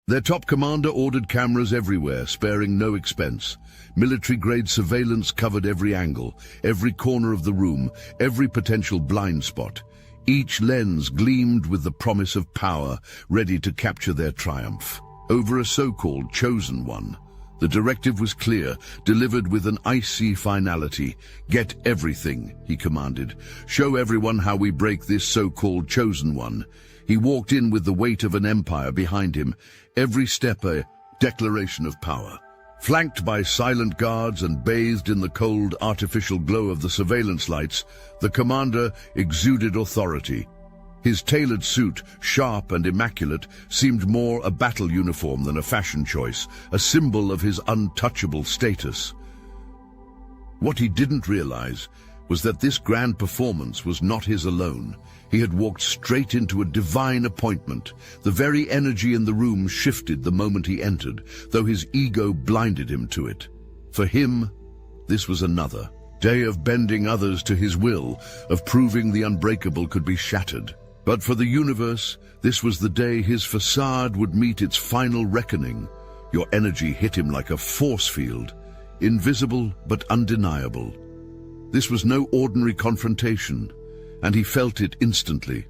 Their top commander ordered cameras everywhere, sparing no expense. Military-grade surveillance covered every angle, every corner of the room, every potential blind spot. Each lens gleamed with the promise of power, ready to capture their triumph. Over a so-called chosen one, the directive was clear, delivered with an icy finality. "Get everything," he commanded. "Show everyone how we break this so-called chosen one." He walked in with the weight of an empire behind him, every step a declaration of power. Flanked by silent guards and bathed in the cold, artificial glow of the surveillance lights, the commander exuded authority. His tailored suit, sharp and immaculate, seemed more a battle uniform than a fashion choice, a symbol of his untouchable status. What he didn't realize was that this grand performance was not his alone. He had walked straight into a divine appointment. The very energy in the room shifted the moment he entered, though his ego blinded him to it. For him, this was another day of bending others to his will, of proving the unbreakable could be shattered. But for the universe, this was the day his facade would meet its final reckoning. Your energy hit him like a force field, invisible but undeniable. This was no ordinary confrontation, and he felt it instantly.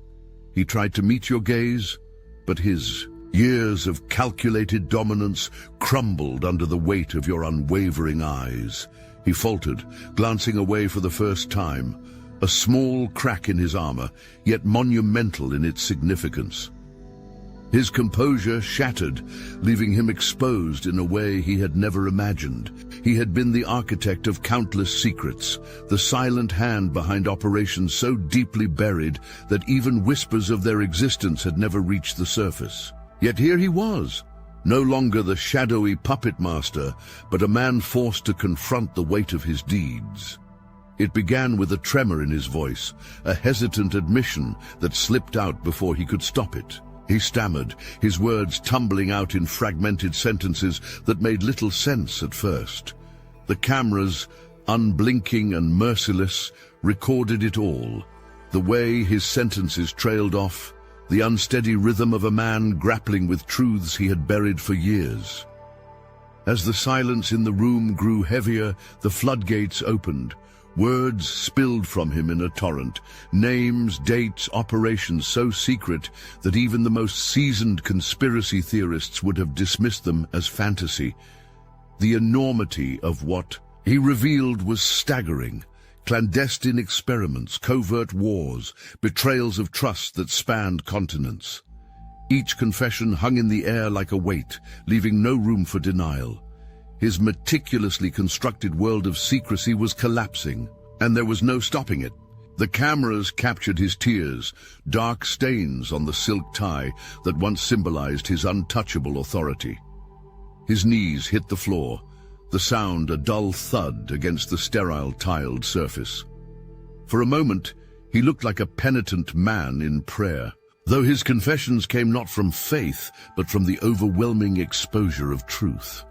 He tried to meet your gaze, but his years of calculated dominance crumbled under the weight of your unwavering eyes. He faltered, glancing away for the first time, a small crack in his armor, yet monumental in its significance. His composure shattered, leaving him exposed in a way he had never imagined. He had been the architect of countless secrets, the silent hand behind operations so deeply buried that even whispers of their existence had never reached the surface. Yet here he was, no longer the shadowy puppet master, but a man forced to confront the weight of his deeds. It began with a tremor in his voice, a hesitant admission that slipped out before he could stop it. He stammered, his words tumbling out in fragmented sentences that made little sense at first. The cameras, unblinking and merciless, recorded it all. The way his sentences trailed off, the unsteady rhythm of a man grappling with truths he had buried for years. As the silence in the room grew heavier, the floodgates opened. Words spilled from him in a torrent, names, dates, operations so secret that even the most seasoned conspiracy theorists would have dismissed them as fantasy. The enormity of what he revealed was staggering. Clandestine experiments, covert wars, betrayals of trust that spanned continents. Each confession hung in the air like a weight, leaving no room for denial. His meticulously constructed world of secrecy was collapsing, and there was no stopping it. The cameras captured his tears, dark stains on the silk tie that once symbolized his untouchable authority. His knees hit the floor, the sound a dull thud against the sterile tiled surface. For a moment, he looked like a penitent man in prayer, though his confessions came not from faith, but from the overwhelming exposure of truth.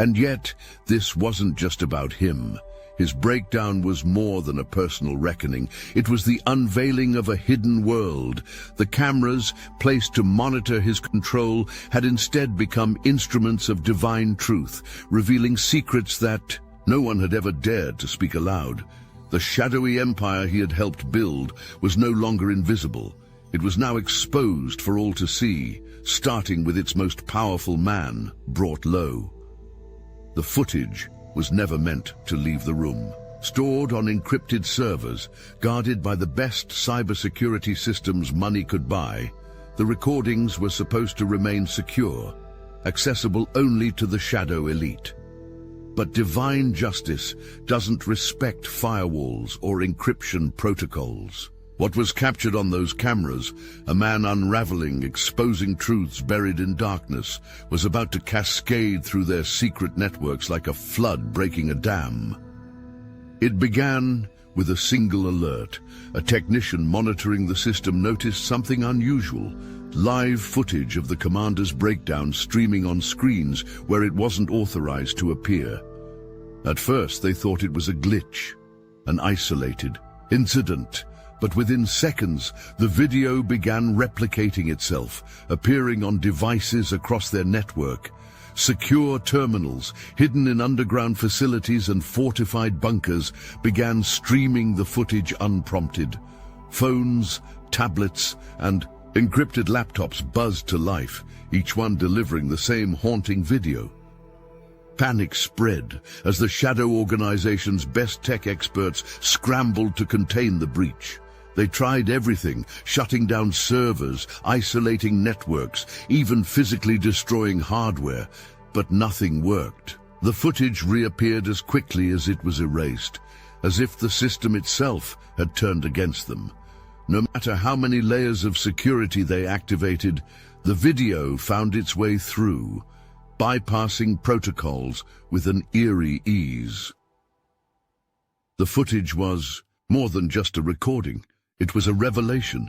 And yet, this wasn't just about him. His breakdown was more than a personal reckoning. It was the unveiling of a hidden world. The cameras, placed to monitor his control, had instead become instruments of divine truth, revealing secrets that no one had ever dared to speak aloud. The shadowy empire he had helped build was no longer invisible. It was now exposed for all to see, starting with its most powerful man, brought low. The footage was never meant to leave the room. Stored on encrypted servers, guarded by the best cybersecurity systems money could buy, the recordings were supposed to remain secure, accessible only to the shadow elite. But divine justice doesn't respect firewalls or encryption protocols. What was captured on those cameras, a man unraveling, exposing truths buried in darkness, was about to cascade through their secret networks like a flood breaking a dam. It began with a single alert. A technician monitoring the system noticed something unusual. Live footage of the commander's breakdown streaming on screens where it wasn't authorized to appear. At first they thought it was a glitch, an isolated incident, But within seconds, the video began replicating itself, appearing on devices across their network. Secure terminals, hidden in underground facilities and fortified bunkers, began streaming the footage unprompted. Phones, tablets, and encrypted laptops buzzed to life, each one delivering the same haunting video. Panic spread as the Shadow Organization's best tech experts scrambled to contain the breach. They tried everything, shutting down servers, isolating networks, even physically destroying hardware, but nothing worked. The footage reappeared as quickly as it was erased, as if the system itself had turned against them. No matter how many layers of security they activated, the video found its way through, bypassing protocols with an eerie ease. The footage was more than just a recording. It was a revelation.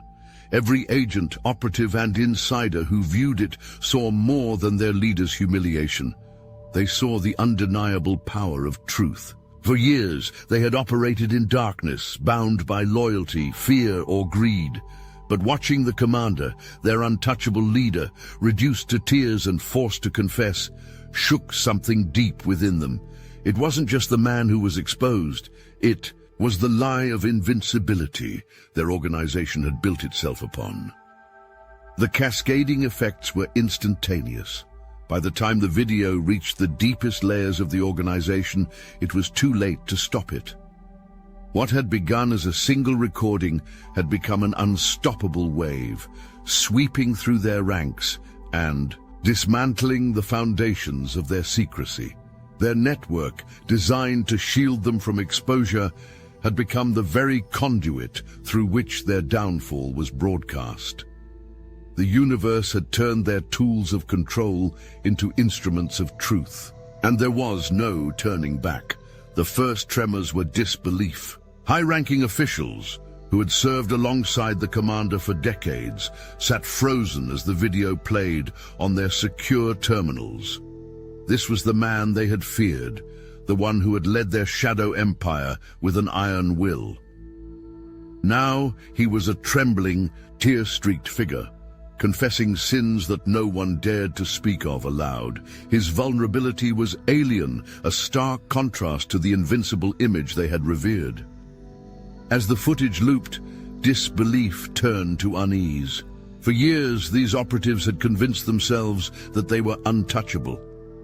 Every agent, operative, and insider who viewed it saw more than their leader's humiliation. They saw the undeniable power of truth. For years, they had operated in darkness, bound by loyalty, fear, or greed. But watching the commander, their untouchable leader, reduced to tears and forced to confess, shook something deep within them. It wasn't just the man who was exposed. It was the lie of invincibility their organization had built itself upon. The cascading effects were instantaneous. By the time the video reached the deepest layers of the organization, it was too late to stop it. What had begun as a single recording had become an unstoppable wave, sweeping through their ranks and dismantling the foundations of their secrecy. Their network, designed to shield them from exposure, had become the very conduit through which their downfall was broadcast. The universe had turned their tools of control into instruments of truth, and there was no turning back. The first tremors were disbelief. High-ranking officials, who had served alongside the commander for decades, sat frozen as the video played on their secure terminals. This was the man they had feared, the one who had led their shadow empire with an iron will. Now he was a trembling, tear-streaked figure, confessing sins that no one dared to speak of aloud. His vulnerability was alien, a stark contrast to the invincible image they had revered. As the footage looped, disbelief turned to unease. For years, these operatives had convinced themselves that they were untouchable,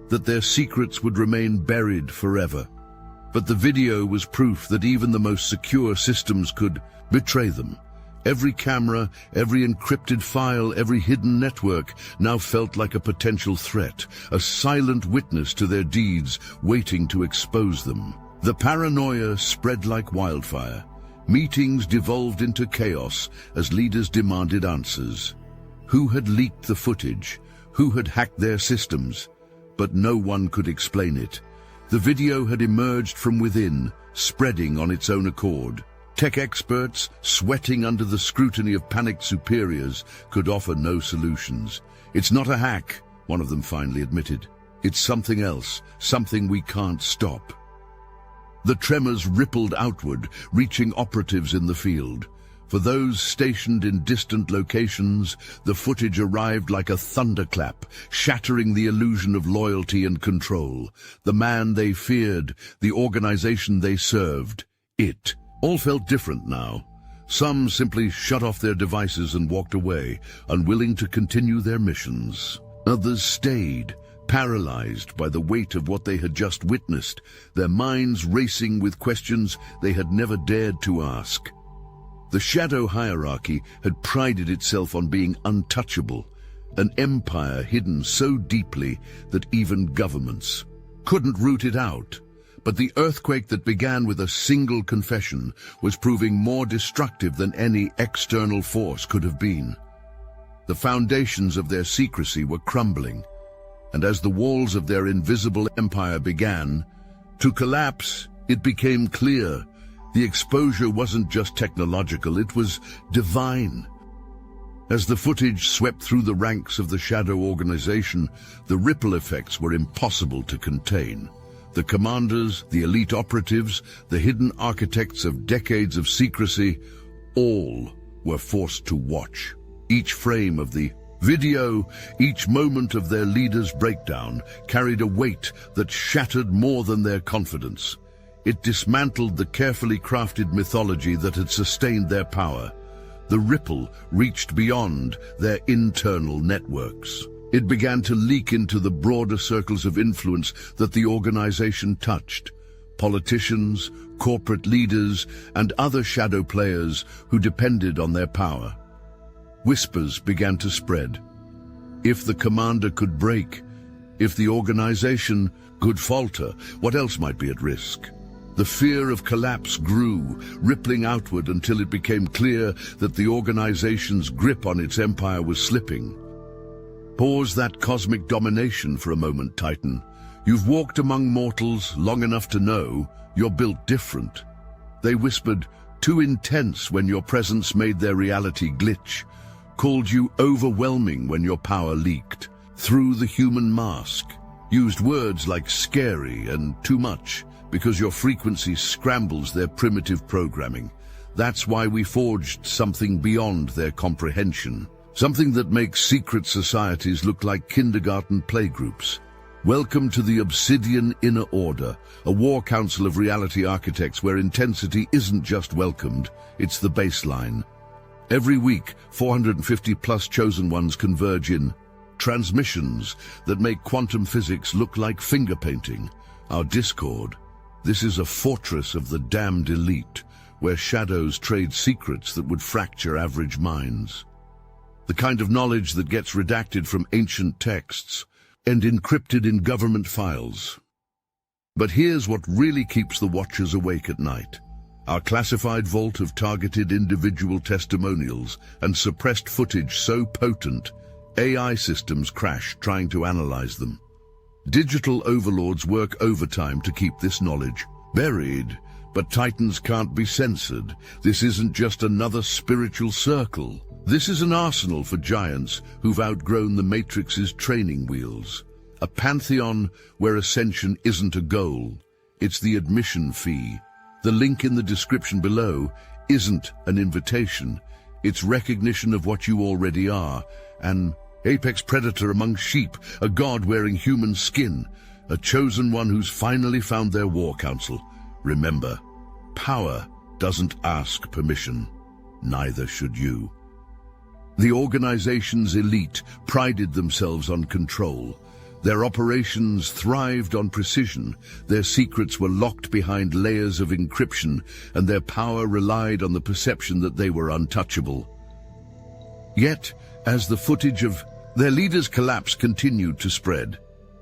that their secrets would remain buried forever. But the video was proof that even the most secure systems could betray them. Every camera, every encrypted file, every hidden network now felt like a potential threat, a silent witness to their deeds waiting to expose them. The paranoia spread like wildfire. Meetings devolved into chaos as leaders demanded answers. Who had leaked the footage? Who had hacked their systems? But no one could explain it. The video had emerged from within, spreading on its own accord. Tech experts, sweating under the scrutiny of panicked superiors, could offer no solutions. "It's not a hack," one of them finally admitted. "It's something else, something we can't stop." The tremors rippled outward, reaching operatives in the field. For those stationed in distant locations, the footage arrived like a thunderclap, shattering the illusion of loyalty and control. The man they feared, the organization they served, it all felt different now. Some simply shut off their devices and walked away, unwilling to continue their missions. Others stayed, paralyzed by the weight of what they had just witnessed, their minds racing with questions they had never dared to ask. The shadow hierarchy had prided itself on being untouchable, an empire hidden so deeply that even governments couldn't root it out. But the earthquake that began with a single confession was proving more destructive than any external force could have been. The foundations of their secrecy were crumbling, and as the walls of their invisible empire began to collapse, it became clear the exposure wasn't just technological, it was divine. As the footage swept through the ranks of the Shadow Organization, the ripple effects were impossible to contain. The commanders, the elite operatives, the hidden architects of decades of secrecy, all were forced to watch. Each frame of the video, each moment of their leader's breakdown carried a weight that shattered more than their confidence. It dismantled the carefully crafted mythology that had sustained their power. The ripple reached beyond their internal networks. It began to leak into the broader circles of influence that the organization touched. Politicians, corporate leaders, and other shadow players who depended on their power. Whispers began to spread. If the commander could break, if the organization could falter, what else might be at risk? The fear of collapse grew, rippling outward until it became clear that the organization's grip on its empire was slipping. Pause that cosmic domination for a moment, Titan. You've walked among mortals long enough to know you're built different. They whispered, too intense when your presence made their reality glitch, called you overwhelming when your power leaked through the human mask, used words like scary and too much because your frequency scrambles their primitive programming. That's why we forged something beyond their comprehension, something that makes secret societies look like kindergarten playgroups. Welcome to the Obsidian Inner Order, a war council of reality architects where intensity isn't just welcomed, it's the baseline. Every week, 450-plus chosen ones converge in transmissions that make quantum physics look like finger painting. Our Discord, this is a fortress of the damned elite, where shadows trade secrets that would fracture average minds. The kind of knowledge that gets redacted from ancient texts and encrypted in government files. But here's what really keeps the Watchers awake at night. Our classified vault of targeted individual testimonials and suppressed footage so potent, AI systems crash trying to analyze them. Digital overlords work overtime to keep this knowledge buried, but Titans can't be censored. This isn't just another spiritual circle. This is an arsenal for giants who've outgrown the Matrix's training wheels. A pantheon where ascension isn't a goal, it's the admission fee. The link in the description below isn't an invitation, it's recognition of what you already are, an apex predator among sheep, a god wearing human skin, a chosen one who's finally found their war council. Remember, power doesn't ask permission, neither should you. The organization's elite prided themselves on control. Their operations thrived on precision, their secrets were locked behind layers of encryption, and their power relied on the perception that they were untouchable. Yet, as the footage of their leader's collapse continued to spread,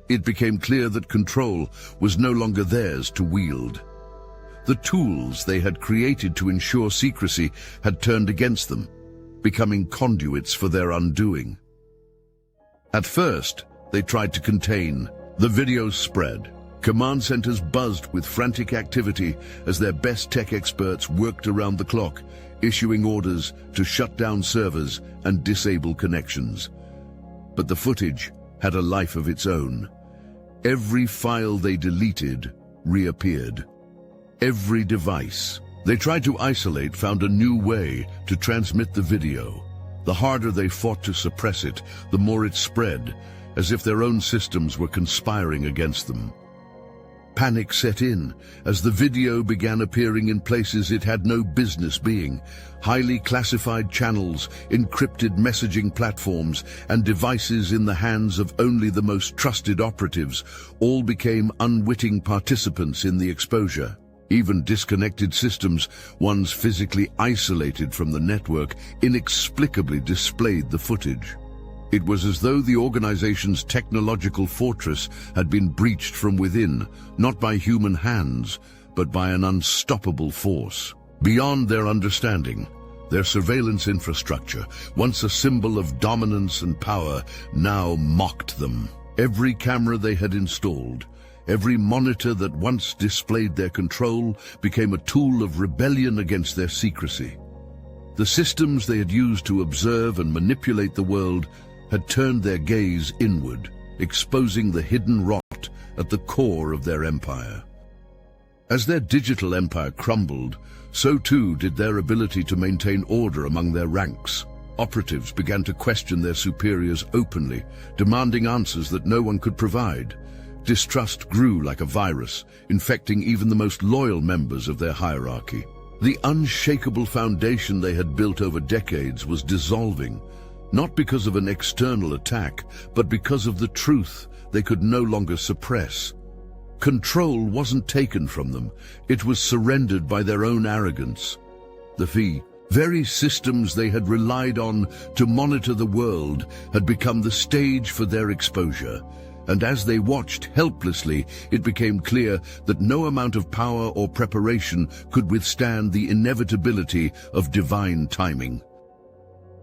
it became clear that control was no longer theirs to wield. The tools they had created to ensure secrecy had turned against them, becoming conduits for their undoing. At first, they tried to contain. The videos spread. Command centers buzzed with frantic activity as their best tech experts worked around the clock, issuing orders to shut down servers and disable connections. But the footage had a life of its own. Every file they deleted reappeared. Every device they tried to isolate found a new way to transmit the video. The harder they fought to suppress it, the more it spread, as if their own systems were conspiring against them. Panic set in as the video began appearing in places it had no business being. Highly classified channels, encrypted messaging platforms, and devices in the hands of only the most trusted operatives all became unwitting participants in the exposure. Even disconnected systems, ones physically isolated from the network, inexplicably displayed the footage. It was as though the organization's technological fortress had been breached from within, not by human hands, but by an unstoppable force. Beyond their understanding, their surveillance infrastructure, once a symbol of dominance and power, now mocked them. Every camera they had installed, every monitor that once displayed their control, became a tool of rebellion against their secrecy. The systems they had used to observe and manipulate the world had turned their gaze inward, exposing the hidden rot at the core of their empire. As their digital empire crumbled, so too did their ability to maintain order among their ranks. Operatives began to question their superiors openly, demanding answers that no one could provide. Distrust grew like a virus, infecting even the most loyal members of their hierarchy. The unshakable foundation they had built over decades was dissolving, not because of an external attack, but because of the truth they could no longer suppress. Control wasn't taken from them, it was surrendered by their own arrogance. The very systems they had relied on to monitor the world had become the stage for their exposure. And as they watched helplessly, it became clear that no amount of power or preparation could withstand the inevitability of divine timing.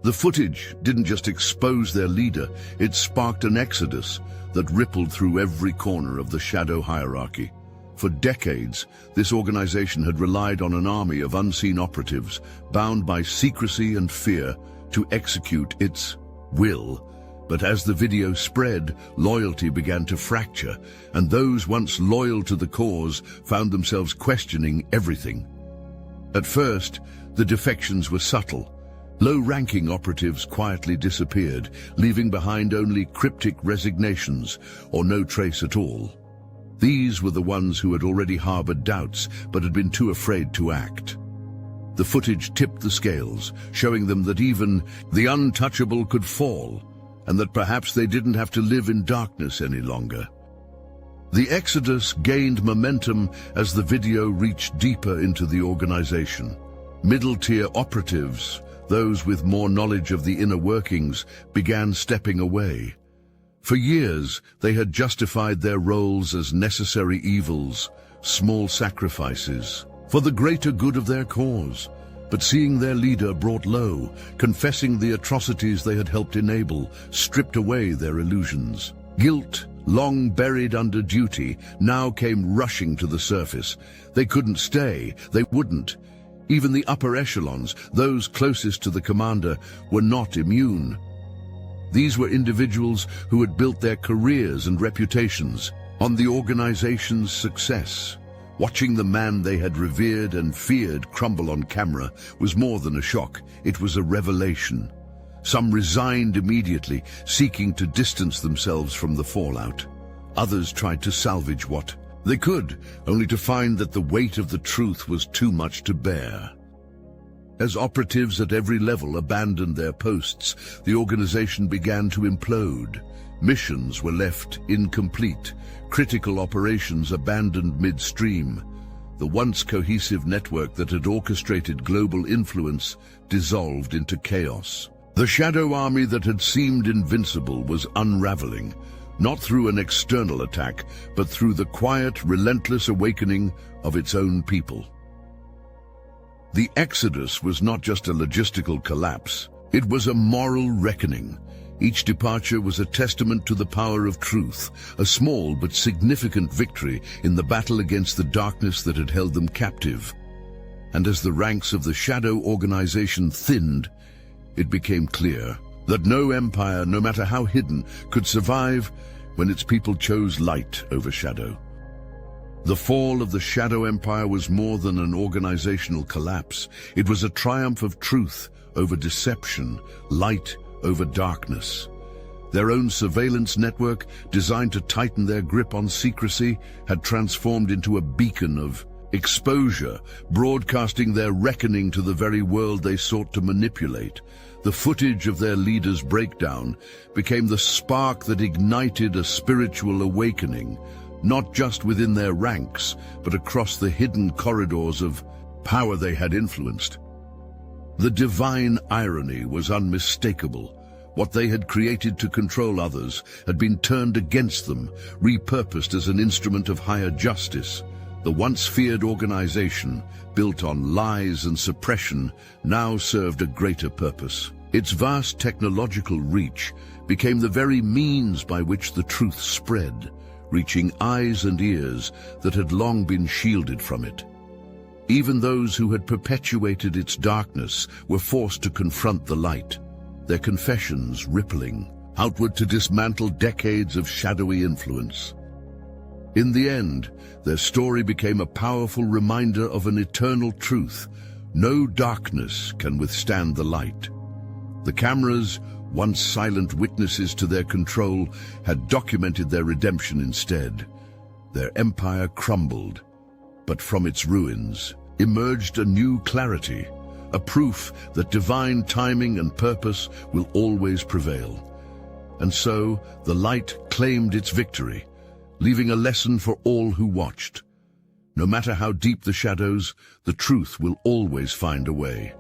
The footage didn't just expose their leader, it sparked an exodus that rippled through every corner of the shadow hierarchy. For decades, this organization had relied on an army of unseen operatives, bound by secrecy and fear, to execute its will. But as the video spread, loyalty began to fracture, and those once loyal to the cause found themselves questioning everything. At first, the defections were subtle. Low-ranking operatives quietly disappeared, leaving behind only cryptic resignations or no trace at all. These were the ones who had already harbored doubts but had been too afraid to act. The footage tipped the scales, showing them that even the untouchable could fall, and that perhaps they didn't have to live in darkness any longer. The exodus gained momentum as the video reached deeper into the organization. Middle-tier operatives, those with more knowledge of the inner workings, began stepping away. For years, they had justified their roles as necessary evils, small sacrifices, for the greater good of their cause. But seeing their leader brought low, confessing the atrocities they had helped enable, stripped away their illusions. Guilt, long buried under duty, now came rushing to the surface. They couldn't stay, they wouldn't. Even the upper echelons, those closest to the commander, were not immune. These were individuals who had built their careers and reputations on the organization's success. Watching the man they had revered and feared crumble on camera was more than a shock, it was a revelation. Some resigned immediately, seeking to distance themselves from the fallout. Others tried to salvage what they could, only to find that the weight of the truth was too much to bear. As operatives at every level abandoned their posts, the organization began to implode. Missions were left incomplete, critical operations abandoned midstream. The once cohesive network that had orchestrated global influence dissolved into chaos. The shadow army that had seemed invincible was unraveling, not through an external attack, but through the quiet, relentless awakening of its own people. The exodus was not just a logistical collapse, it was a moral reckoning. Each departure was a testament to the power of truth, a small but significant victory in the battle against the darkness that had held them captive. And as the ranks of the shadow organization thinned, it became clear that no empire, no matter how hidden, could survive when its people chose light over shadow. The fall of the Shadow Empire was more than an organizational collapse. It was a triumph of truth over deception, light over darkness. Their own surveillance network, designed to tighten their grip on secrecy, had transformed into a beacon of exposure, broadcasting their reckoning to the very world they sought to manipulate. The footage of their leader's breakdown became the spark that ignited a spiritual awakening, not just within their ranks, but across the hidden corridors of power they had influenced. The divine irony was unmistakable. What they had created to control others had been turned against them, repurposed as an instrument of higher justice. The once feared organization, built on lies and suppression, now served a greater purpose. Its vast technological reach became the very means by which the truth spread, reaching eyes and ears that had long been shielded from it. Even those who had perpetuated its darkness were forced to confront the light, their confessions rippling outward to dismantle decades of shadowy influence. In the end, their story became a powerful reminder of an eternal truth: no darkness can withstand the light. The cameras, once silent witnesses to their control, had documented their redemption instead. Their empire crumbled, but from its ruins emerged a new clarity, a proof that divine timing and purpose will always prevail. And so, the light claimed its victory, leaving a lesson for all who watched. No matter how deep the shadows, the truth will always find a way.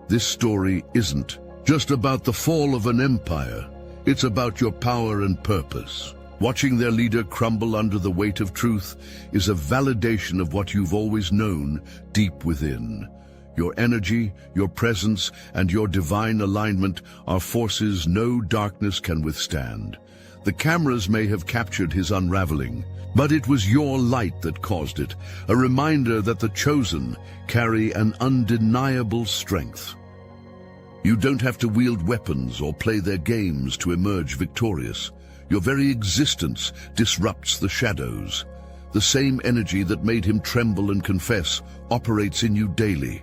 This story isn't just about the fall of an empire. It's about your power and purpose. Watching their leader crumble under the weight of truth is a validation of what you've always known deep within. Your energy, your presence, and your divine alignment are forces no darkness can withstand. The cameras may have captured his unraveling, but it was your light that caused it, a reminder that the chosen carry an undeniable strength. You don't have to wield weapons or play their games to emerge victorious. Your very existence disrupts the shadows. The same energy that made him tremble and confess operates in you daily,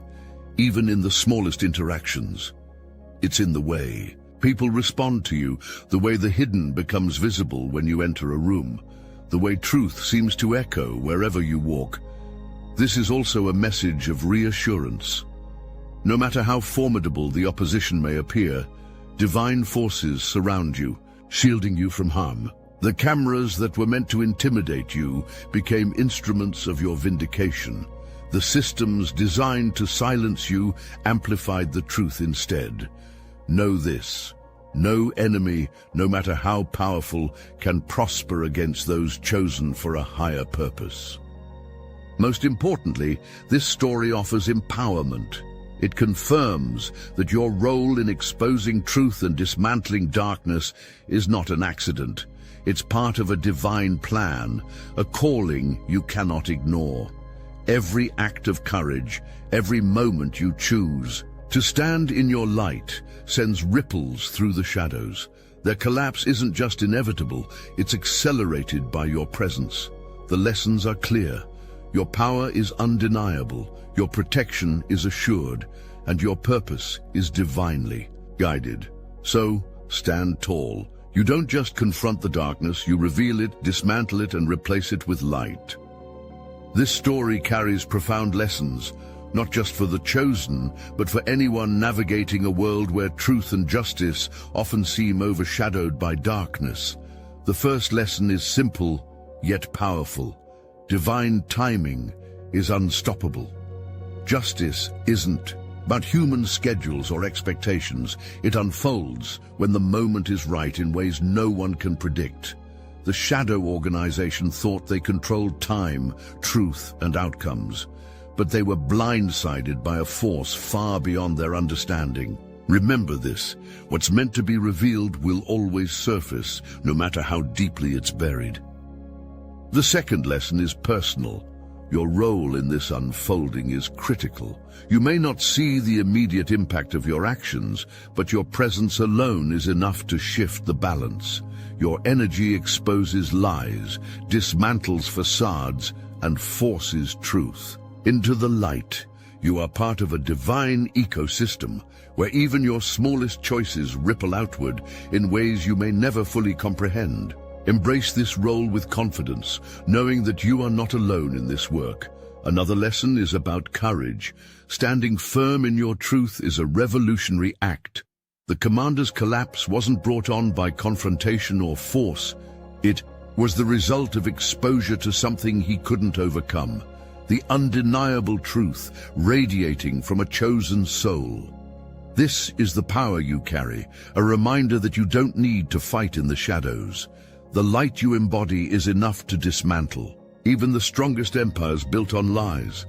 even in the smallest interactions. It's in the way people respond to you, the way the hidden becomes visible when you enter a room, the way truth seems to echo wherever you walk. This is also a message of reassurance. No matter how formidable the opposition may appear, divine forces surround you, shielding you from harm. The cameras that were meant to intimidate you became instruments of your vindication. The systems designed to silence you amplified the truth instead. Know this: no enemy, no matter how powerful, can prosper against those chosen for a higher purpose. Most importantly, this story offers empowerment. It confirms that your role in exposing truth and dismantling darkness is not an accident. It's part of a divine plan, a calling you cannot ignore. Every act of courage, every moment you choose to stand in your light, sends ripples through the shadows. Their collapse isn't just inevitable, it's accelerated by your presence. The lessons are clear. Your power is undeniable, your protection is assured, and your purpose is divinely guided. So, stand tall. You don't just confront the darkness, you reveal it, dismantle it, and replace it with light. This story carries profound lessons, not just for the chosen, but for anyone navigating a world where truth and justice often seem overshadowed by darkness. The first lesson is simple, yet powerful. Divine timing is unstoppable. Justice isn't about human schedules or expectations. It unfolds when the moment is right in ways no one can predict. The shadow organization thought they controlled time, truth, and outcomes, but they were blindsided by a force far beyond their understanding. Remember this: what's meant to be revealed will always surface, no matter how deeply it's buried. The second lesson is personal. Your role in this unfolding is critical. You may not see the immediate impact of your actions, but your presence alone is enough to shift the balance. Your energy exposes lies, dismantles facades, and forces truth into the light. You are part of a divine ecosystem where even your smallest choices ripple outward in ways you may never fully comprehend. Embrace this role with confidence, knowing that you are not alone in this work. Another lesson is about courage. Standing firm in your truth is a revolutionary act. The commander's collapse wasn't brought on by confrontation or force. It was the result of exposure to something he couldn't overcome. The undeniable truth radiating from a chosen soul. This is the power you carry, a reminder that you don't need to fight in the shadows. The light you embody is enough to dismantle even the strongest empires built on lies.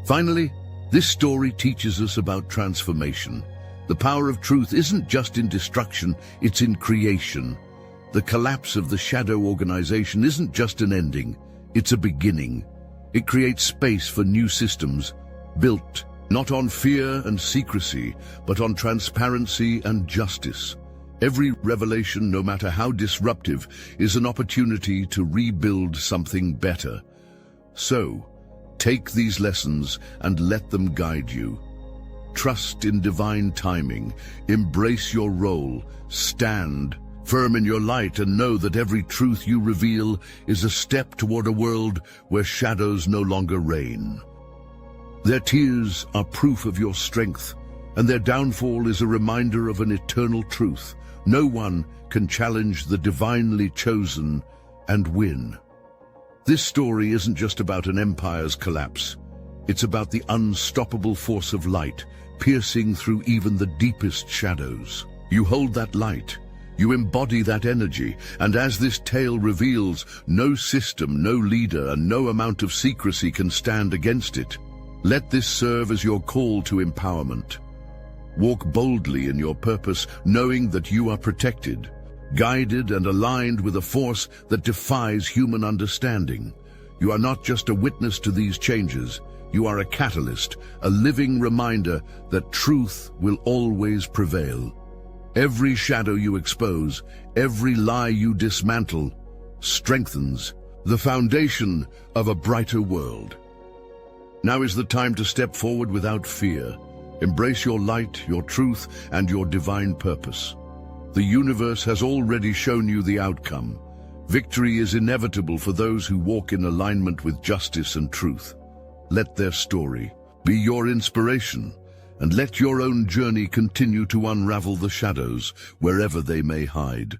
Finally, this story teaches us about transformation. The power of truth isn't just in destruction, it's in creation. The collapse of the shadow organization isn't just an ending, it's a beginning. It creates space for new systems, built not on fear and secrecy, but on transparency and justice. Every revelation, no matter how disruptive, is an opportunity to rebuild something better. So, take these lessons and let them guide you. Trust in divine timing, embrace your role, stand firm in your light, and know that every truth you reveal is a step toward a world where shadows no longer reign. Their tears are proof of your strength, and their downfall is a reminder of an eternal truth. No one can challenge the divinely chosen and win. This story isn't just about an empire's collapse. It's about the unstoppable force of light, piercing through even the deepest shadows. You hold that light, you embody that energy, and as this tale reveals, no system, no leader, and no amount of secrecy can stand against it. Let this serve as your call to empowerment. Walk boldly in your purpose, knowing that you are protected, guided and aligned with a force that defies human understanding. You are not just a witness to these changes, you are a catalyst, a living reminder that truth will always prevail. Every shadow you expose, every lie you dismantle, strengthens the foundation of a brighter world. Now is the time to step forward without fear. Embrace your light, your truth, and your divine purpose. The universe has already shown you the outcome. Victory is inevitable for those who walk in alignment with justice and truth. Let their story be your inspiration, and let your own journey continue to unravel the shadows wherever they may hide.